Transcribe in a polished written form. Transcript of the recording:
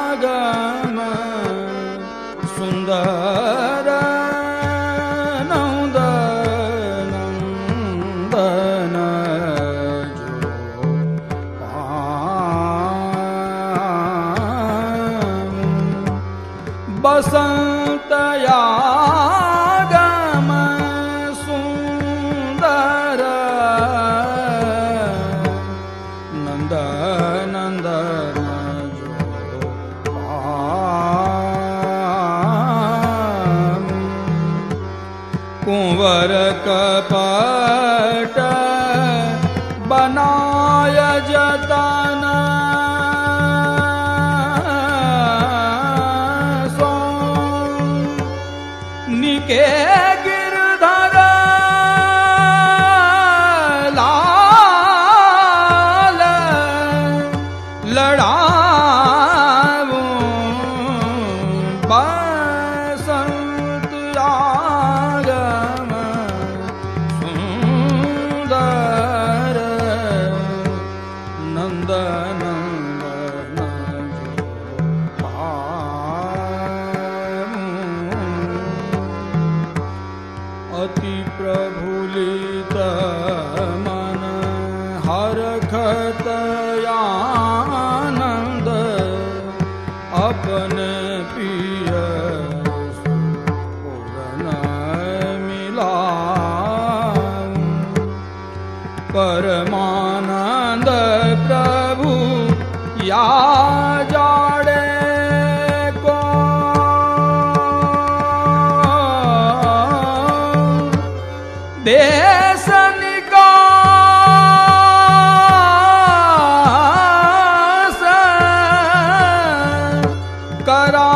बसंतयागम सुंदर नंदन नंदन जो पाम बसंतयागम सुंदर नंदन नंदन जो पाम कुंवर कपट बनाय जतन सो निके गिरधर लाल लड़ाऊं बसंत आगम सुंदर नंदन नंदन अति प्रभुलित मन हरखत आनंद अपने प्रिय पूरन मिलाऊं परमानंद प्रभु या जाड़े को देश निकास करा